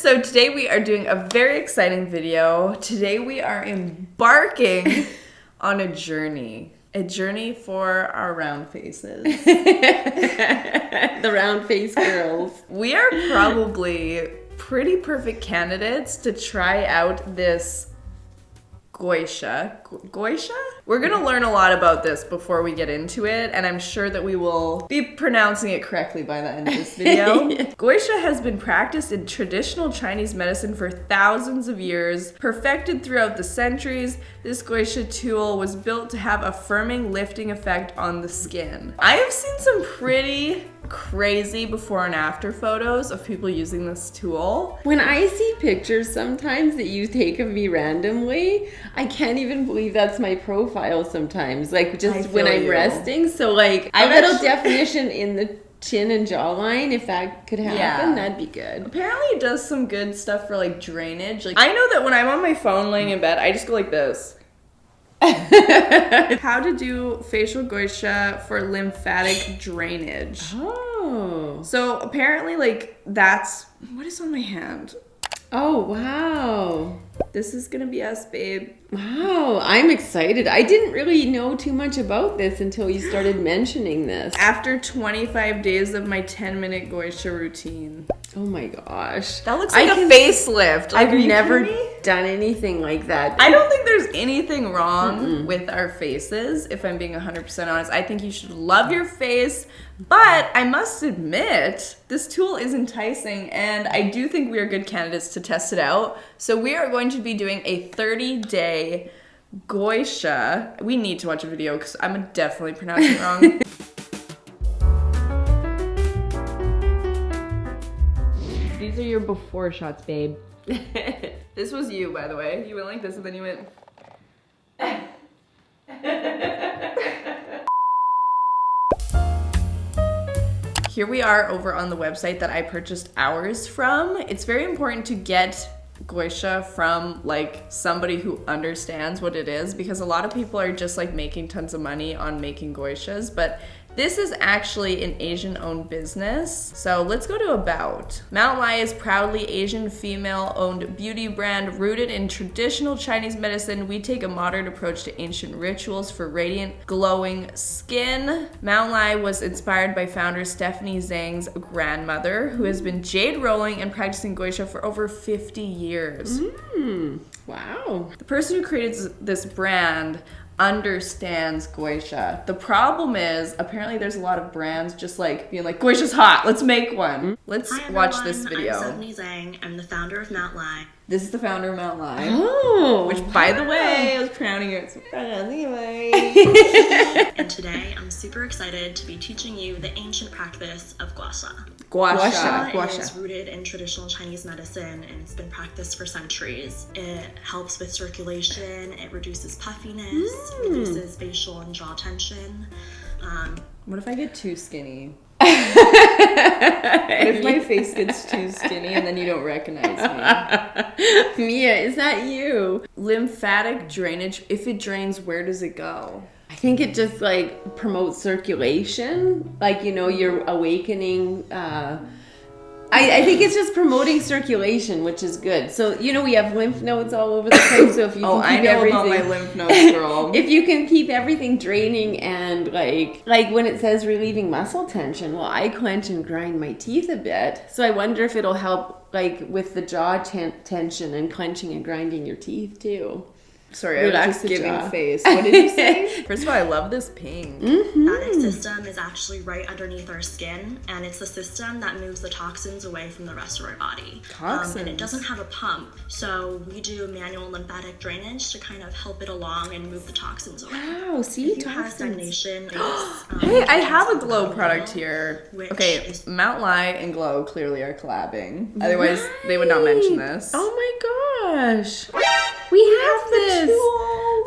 So today we are doing a very exciting video. Today we are embarking on a journey. A journey for our round faces. The round face girls. We are probably pretty perfect candidates to try out this guasha. Guasha? We're gonna learn a lot about this before we get into it, and I'm sure that we will be pronouncing it correctly by the end of this video. Guasha has been practiced in traditional Chinese medicine for thousands of years. Perfected throughout the centuries, this guasha tool was built to have a firming, lifting effect on the skin. I have seen some pretty crazy before and after photos of people using this tool. When I see pictures sometimes that you take of me randomly, I can't even believe that's my profile sometimes. Like just when I'm resting. So like a little definition in the chin and jawline, if that could happen, that'd be good. Apparently it does some good stuff for like drainage. Like I know that when I'm on my phone laying in bed, I just go like this. How to do facial guasha for lymphatic drainage. Oh. So apparently like that's, what is on my hand? Oh, wow. This is gonna be us, babe. Wow, I'm excited. I didn't really know too much about this until you started mentioning this. After 25 days of my 10-minute guasha routine. Oh my gosh. That looks like a facelift. Like, I've never done anything like that. I don't think there's anything wrong with our faces, if I'm being 100% honest. I think you should love your face, but I must admit, this tool is enticing, and I do think we are good candidates to test it out. So we are going to be doing a 30-day guasha. We need to watch a video because I'm definitely pronouncing it wrong. These are your before shots, babe. This was you, by the way. You went like this and then you went... Here we are over on the website that I purchased ours from. It's very important to get guasha from like somebody who understands what it is, because a lot of people are just like making tons of money on making guashas, but this is actually an Asian-owned business. So let's go to About. Mount Lai is proudly Asian female-owned beauty brand rooted in traditional Chinese medicine. We take a modern approach to ancient rituals for radiant, glowing skin. Mount Lai was inspired by founder Stephanie Zhang's grandmother, who has been jade rolling and practicing guasha for over 50 years. Wow. The person who created this brand understands guasha. The problem is, apparently there's a lot of brands just like being like, guasha's hot, let's make one. Let's watch this video. I'm Stephanie Zhang. I'm the founder of Mount Lai. This is the founder of Mount Lai. Oh. Which, by the way, I was pronouncing it anyway. And today, I'm super excited to be teaching you the ancient practice of guasha. Guasha. Is rooted in traditional Chinese medicine and it's been practiced for centuries. It helps with circulation, it reduces puffiness, reduces facial and jaw tension. What if I get too skinny? What if my face gets too skinny and then you don't recognize me? Mia, is that you? Lymphatic drainage, if it drains, where does it go? I think it just like promotes circulation. Like, you know, you're awakening. I think it's just promoting circulation, which is good. So, you know, we have lymph nodes all over the place. So if you can keep everything, about my lymph nodes, girl. If you can keep everything draining and like when it says relieving muscle tension, well, I clench and grind my teeth a bit. So I wonder if it'll help like with the jaw tension and clenching and grinding your teeth too. Sorry, I was just giving face. What did you say? First of all, I love this pink. Lymphatic system is actually right underneath our skin, and it's the system that moves the toxins away from the rest of our body. And it doesn't have a pump, so we do manual lymphatic drainage to kind of help it along and move the toxins away. Wow, see, if you have stagnation, hey, I have a Glow product here. Okay, Mount Lai and Glow clearly are collabing. Otherwise, they would not mention this. Oh my gosh. We have this.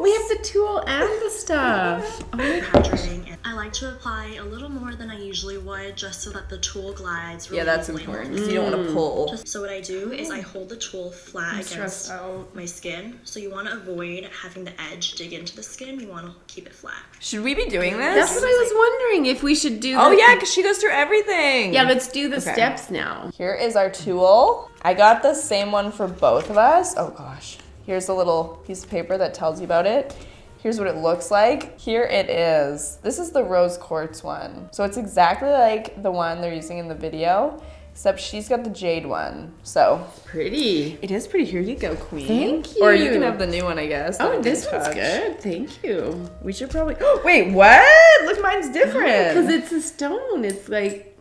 We have the tool and the stuff. hydrating. I like like to apply a little more than I usually would just so that the tool glides really Yeah, that's easily. important because you don't want to pull. So what I do is I hold the tool flat against my skin. So you want to avoid having the edge dig into the skin. You want to keep it flat. Should we be doing this? That's what I was wondering, if we should do Oh yeah, because she goes through everything. Yeah, let's do the steps now. Here is our tool. I got the same one for both of us. Oh gosh. Here's a little piece of paper that tells you about it. Here's what it looks like. Here it is. This is the rose quartz one. So it's exactly like the one they're using in the video, except she's got the jade one. So pretty. It is pretty. Here you go, queen. Thank you. Or you can have the new one, I guess. Oh, this one's good. Thank you. We should probably, oh, wait, what? Look, mine's different. Because it's a stone. It's like,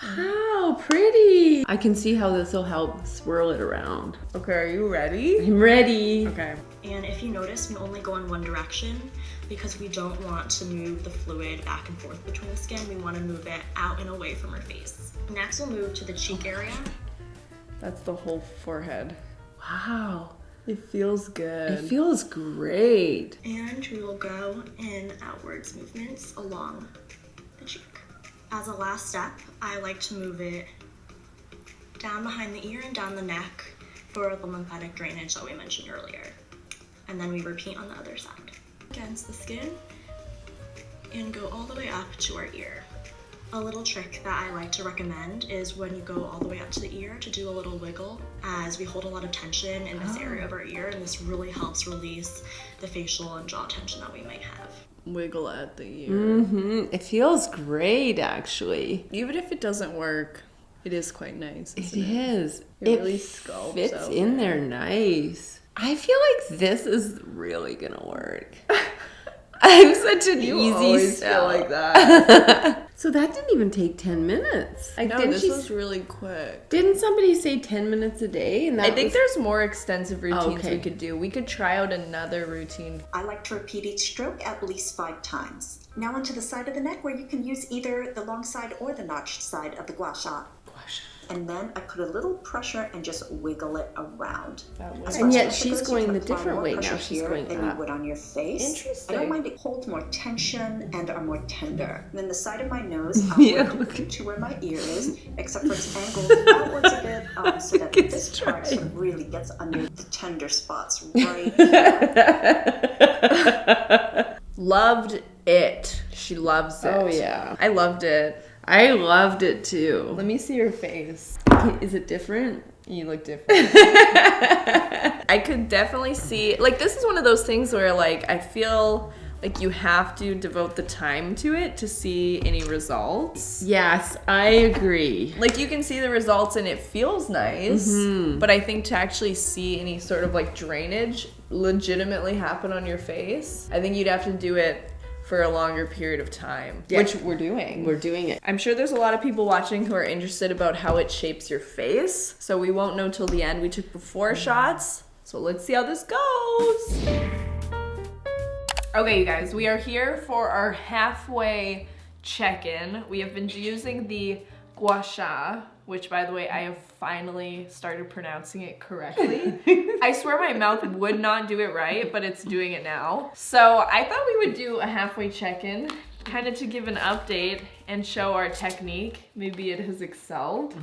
wow, pretty. I can see how this will help swirl it around. Okay, are you ready? I'm ready. Okay. And if you notice, we only go in one direction because we don't want to move the fluid back and forth between the skin. We want to move it out and away from our face. Next, we'll move to the cheek area. That's the whole forehead. Wow. It feels good. It feels great. And we will go in outwards movements along the cheek. As a last step, I like to move it down behind the ear and down the neck for the lymphatic drainage that we mentioned earlier. And then we repeat on the other side. Against the skin and go all the way up to our ear. A little trick that I like to recommend is when you go all the way up to the ear to do a little wiggle, as we hold a lot of tension in this area of our ear, and this really helps release the facial and jaw tension that we might have. Wiggle at the ear. Mm-hmm. It feels great, actually. Even if it doesn't work, it is quite nice. It is. It really sculpts fits out in there nice. I feel like this is really gonna work. I'm such an easy sell. Feel like that. So that didn't even take 10 minutes. No, this was really quick. Didn't somebody say 10 minutes a day? And I think there's more extensive routines we could do. We could try out another routine. I like to repeat each stroke at least 5 times. Now onto the side of the neck, where you can use either the long side or the notched side of the guasha. And then I put a little pressure and just wiggle it around. And yet she's going the different way now. She's going than up. you would on your face. Interesting. I don't mind it holds more tension and are more tender. And then the side of my nose, I'll work to where my ear is, except for it's angled outwards a bit, so that this part sort of really gets under the tender spots right here. Loved it. She loves it. Oh yeah. I loved it. I loved it too. Let me see your face. Is it different? You look different. I could definitely see, like, this is one of those things where, like, I feel like you have to devote the time to it to see any results. Yes, I agree. Like, you can see the results and it feels nice, but I think to actually see any sort of, like, drainage legitimately happen on your face, I think you'd have to do it for a longer period of time, which we're doing. We're doing it. I'm sure there's a lot of people watching who are interested about how it shapes your face, so we won't know till the end. We took before shots, so let's see how this goes. Okay, you guys, we are here for our halfway check-in. We have been using the guasha, which, by the way, I have finally started pronouncing it correctly. I swear my mouth would not do it right, but it's doing it now. So I thought we would do a halfway check-in, kind of to give an update and show our technique. Maybe it has excelled.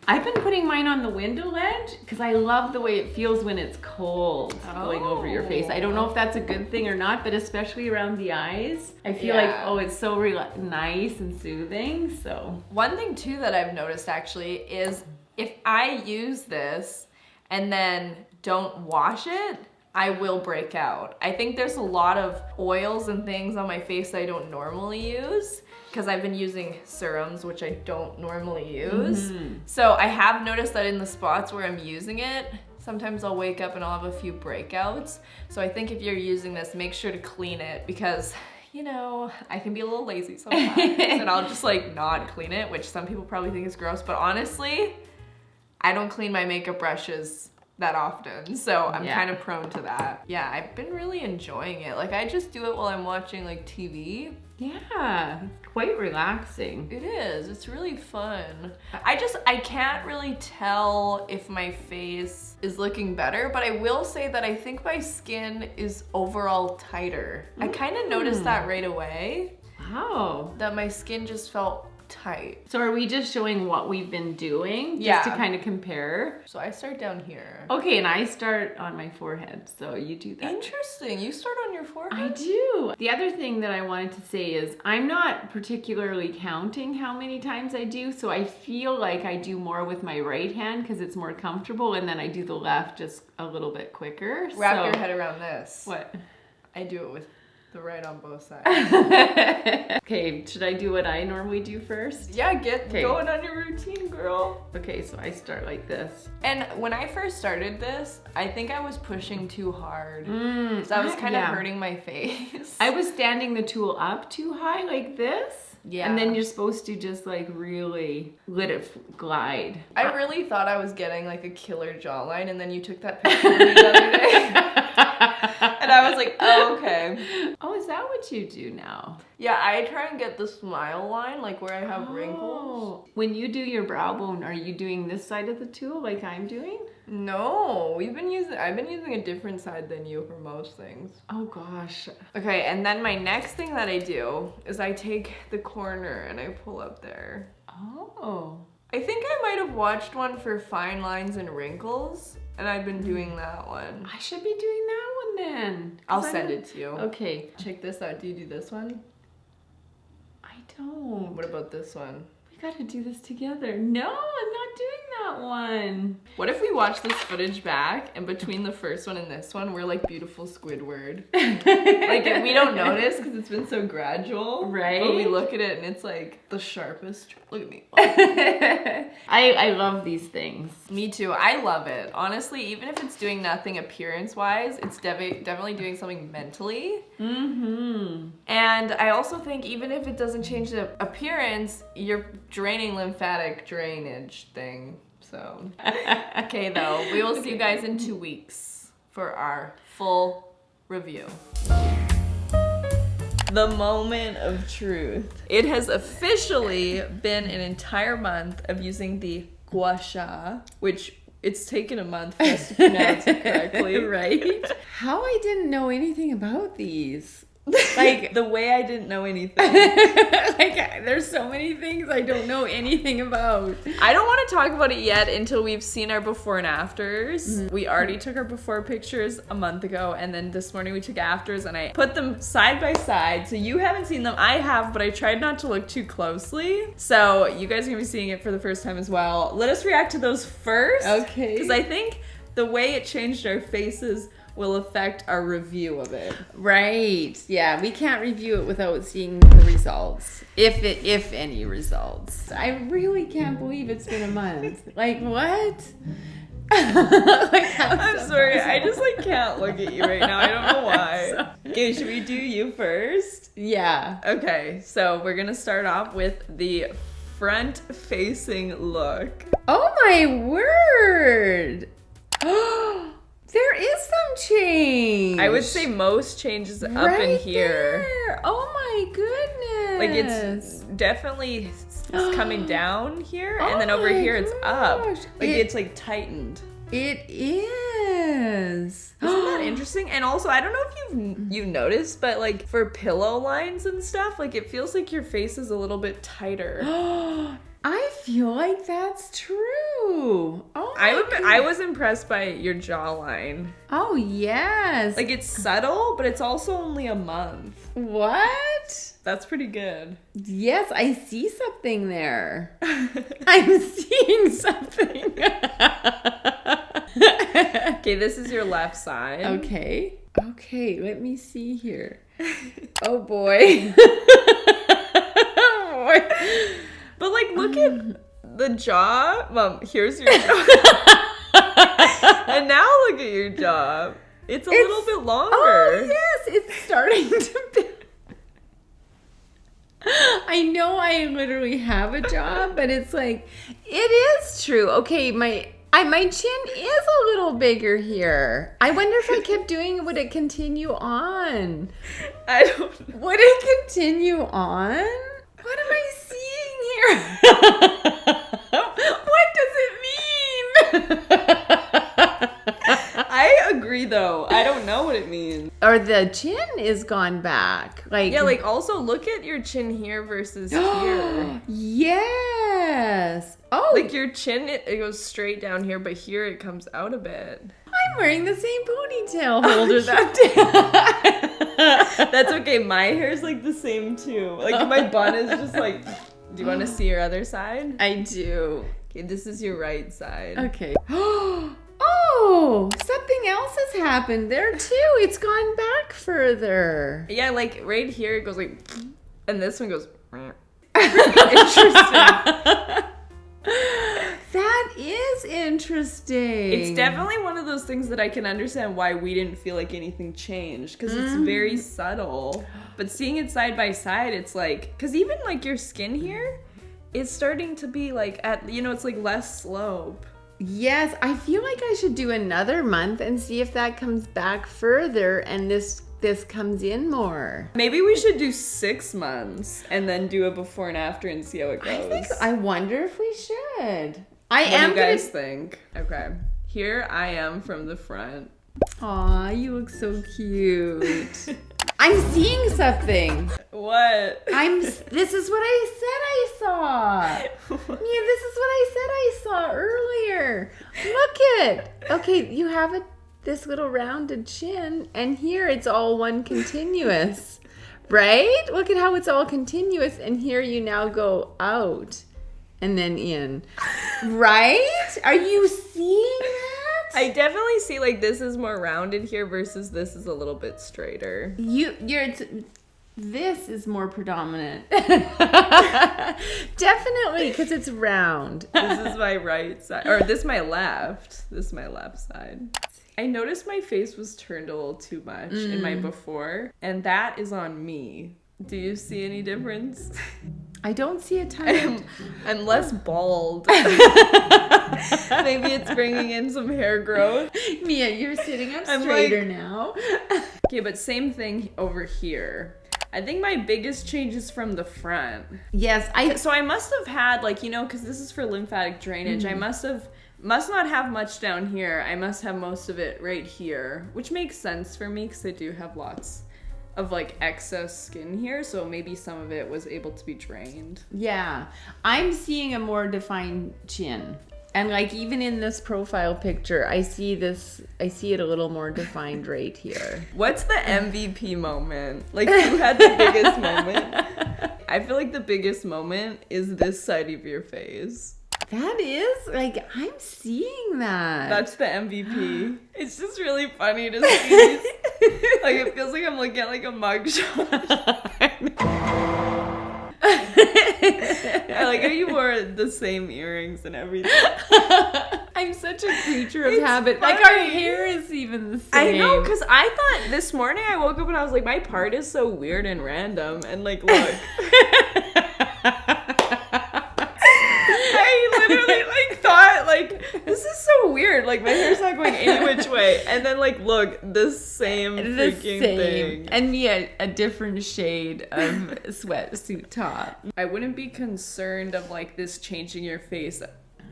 I've been putting mine on the window ledge because I love the way it feels when it's cold going over your face. I don't know if that's a good thing or not, but especially around the eyes, I feel like, oh, it's so nice and soothing. So one thing too that I've noticed actually is if I use this and then don't wash it, I will break out. I think there's a lot of oils and things on my face that I don't normally use because I've been using serums, which I don't normally use. So I have noticed that in the spots where I'm using it, sometimes I'll wake up and I'll have a few breakouts. So I think if you're using this, make sure to clean it because, you know, I can be a little lazy sometimes and I'll just like not clean it, which some people probably think is gross, but honestly, I don't clean my makeup brushes that often, so I'm kind of prone to that. Yeah, I've been really enjoying it. Like, I just do it while I'm watching like TV. yeah, it's quite relaxing. It is, it's really fun. I can't really tell if my face is looking better, but I will say that I think my skin is overall tighter. I kind of noticed that right away. Wow. that my skin just felt tight. So are we just showing what we've been doing just to kind of compare? So I start down here. Okay, and I start on my forehead, so you do that. Interesting. You start on your forehead? I do. The other thing that I wanted to say is I'm not particularly counting how many times I do, so I feel like I do more with my right hand because it's more comfortable, and then I do the left just a little bit quicker. Wrap your head around this. What? I do it with the right on both sides. Okay, should I do what I normally do first? Yeah, get going on your routine, girl. Okay, so I start like this. And when I first started this, I think I was pushing too hard. So I was kind of hurting my face. I was standing the tool up too high like this. Yeah. And then you're supposed to just like really let it glide. I really thought I was getting like a killer jawline, and then you took that picture of me the other day. And I was like, oh, okay. Oh, is that what you do now? Yeah, I try and get the smile line, like where I have wrinkles. When you do your brow bone, are you doing this side of the tool like I'm doing? No, I've been using a different side than you for most things. Oh gosh. Okay, and then my next thing that I do is I take the corner and I pull up there. Oh. I think I might have watched one for fine lines and wrinkles, and I've been doing that one. I should be doing that one then. I'll send it to you. Okay. Check this out. Do you do this one? I don't. What about this one? We gotta do this together. No, I'm not doing that one. What if we watch this footage back, and between the first one and this one, we're like beautiful Squidward? Like, we don't notice because it's been so gradual. Right? But we look at it and it's like the sharpest. Look at me. I love these things. Me too. I love it. Honestly, even if it's doing nothing appearance-wise, it's definitely doing something mentally. Mm-hmm. And I also think even if it doesn't change the appearance, you're draining lymphatic drainage thing. So, okay though, we will see you guys in 2 weeks for our full review. The moment of truth. It has officially been an entire month of using the guasha, which it's taken a month for us to pronounce it correctly. Right? How I didn't know anything about these. Like, the way I didn't know anything. Like, there's so many things I don't know anything about. I don't want to talk about it yet until we've seen our before and afters. We already took our before pictures a month ago, and then this morning we took afters, and I put them side by side. So you haven't seen them. I have, but I tried not to look too closely. So you guys are going to be seeing it for the first time as well. Let us react to those first. Okay. Because I think the way it changed our faces will affect our review of it. Right. Yeah, we can't review it without seeing the results. If any results. I really can't believe it's been a month. Like, what? Like, I'm sorry, I just like can't look at you right now. I don't know why. Okay, should we do you first? Yeah. Okay, so we're gonna start off with the front-facing look. Oh my word! There is some change. I would say most changes up right in here. There. Oh my goodness! Like it's definitely coming down here, and then Oh over my here it's up. gosh. Like it's like tightened. It is. Isn't that interesting? And also, I don't know if you've noticed, but like for pillow lines and stuff, like it feels like your face is a little bit tighter. I feel like that's true. Oh, I was impressed by your jawline. Oh yes. Like it's subtle, but it's also only a month. What? That's pretty good. Yes, I see something there. I'm seeing something. Okay, this is your left side. Okay. Okay, let me see here. Oh boy. Oh boy. But like, look at the jaw. Mom, here's your jaw. And now look at your jaw. It's a little bit longer. Oh yes, it's starting to be. I know I literally have a jaw, but it's like, it is true. Okay, my chin is a little bigger here. I wonder if I kept doing it, would it continue on? I don't know. Would it continue on? What am I seeing here? What does it mean? I agree though. I don't know what it means. Or the chin is gone back. Like, yeah, like also look at your chin here versus here. Yes. Oh. Like your chin, it goes straight down here, but here it comes out a bit. I'm wearing the same ponytail holder that day. That's okay. My hair's like the same too. Like my bun is just like, do you want to see your other side? I do. Okay, this is your right side. Okay. Oh, something else has happened there too. It's gone back further. Yeah, like right here it goes like, and this one goes. Interesting. That is interesting. It's definitely one of those things that I can understand why we didn't feel like anything changed, because it's very subtle. But seeing it side by side, it's like, because even like your skin here is starting to be like at, you know, it's like less slope. Yes, I feel like I should do another month and see if that comes back further and this comes in more. Maybe we should do 6 months and then do a before and after and see how it goes. I wonder if we should. What do you guys think? Okay. Here I am from the front. Aw, you look so cute. I'm seeing something. What? This is what I said I saw. Yeah, this is what I said I saw earlier. Look it. Okay, you have this little rounded chin, and here it's all one continuous, right? Look at how it's all continuous, and here you now go out and then in, right? Are you seeing that? I definitely see like this is more rounded here versus this is a little bit straighter. This is more predominant. Definitely, because it's round. This is my right side, or this is my left. This is my left side. I noticed my face was turned a little too much in my before, and that is on me. Do you see any difference? I don't see a ton. I'm less bald. Maybe it's bringing in some hair growth. Mia, you're sitting up straighter now. Okay, but same thing over here. I think my biggest change is from the front. Yes, So I must have had, like, you know, because this is for lymphatic drainage, I must not have much down here. I must have most of it right here, which makes sense for me because I do have lots of like excess skin here, so maybe some of it was able to be drained. Yeah, I'm seeing a more defined chin. And like even in this profile picture, I see it a little more defined right here. What's the MVP moment? Like, who had the biggest moment? I feel like the biggest moment is this side of your face. That is, like, I'm seeing that. That's the MVP. It's just really funny to see. Like, it feels like I'm looking at like a mugshot. I like how you wore the same earrings and everything. I'm such a creature of habit. Funny. Like, our hair is even the same. I know, because I thought this morning I woke up and I was like, my part is so weird and random. And like, look. I literally like thought like, this is so weird. Like, my hair's not going any which way. And then like, look, the same freaking thing. And a different shade of sweatsuit top. I wouldn't be concerned of like this changing your face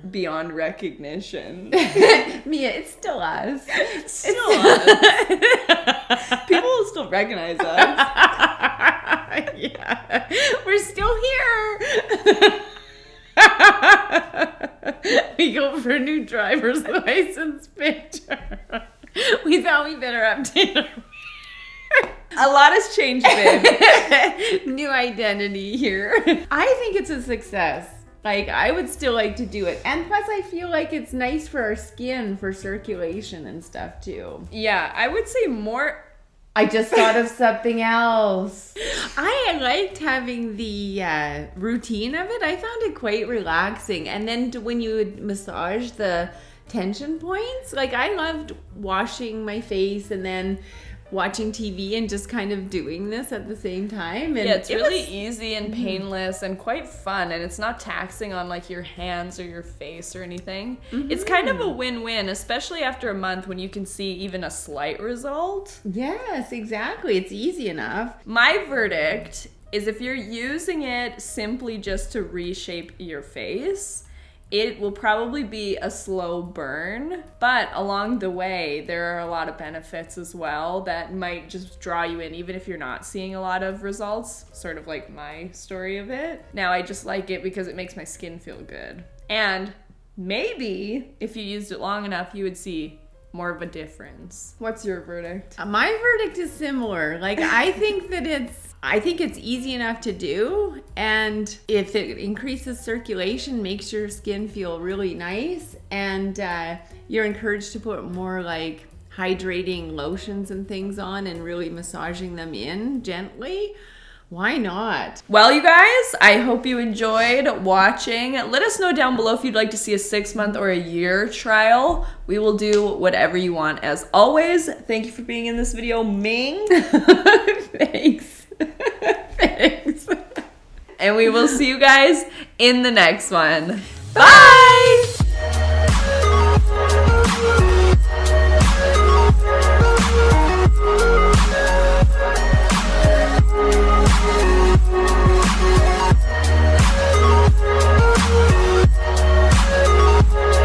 beyond recognition. Mia, it's still us. It's still us. People will still recognize us. Yeah. We're still here. We go for a new driver's license picture. We thought we better update our A lot has changed, babe. new identity here. I think it's a success. Like, I would still like to do it. And plus, I feel like it's nice for our skin, for circulation and stuff, too. Yeah, I would say more... I just thought of something else. I liked having the routine of it. I found it quite relaxing. And then when you would massage the tension points, like, I loved washing my face and then watching TV and just kind of doing this at the same time. And yeah, it's really easy and painless and quite fun, and it's not taxing on like your hands or your face or anything. It's kind of a win-win, especially after a month when you can see even a slight result. Yes, exactly. It's easy enough. My verdict is if you're using it simply just to reshape your face, It will probably be a slow burn, but along the way, there are a lot of benefits as well that might just draw you in, even if you're not seeing a lot of results, sort of like my story of it. Now, I just like it because it makes my skin feel good. And maybe if you used it long enough, you would see more of a difference. What's your verdict? My verdict is similar. Like, I think it's easy enough to do, and if it increases circulation, makes your skin feel really nice, and you're encouraged to put more like hydrating lotions and things on and really massaging them in gently. Why not? Well, you guys, I hope you enjoyed watching. Let us know down below if you'd like to see a 6-month or a year trial. We will do whatever you want. As always, thank you for being in this video, Ming. Thanks. Thanks. And we will see you guys in the next one. Bye!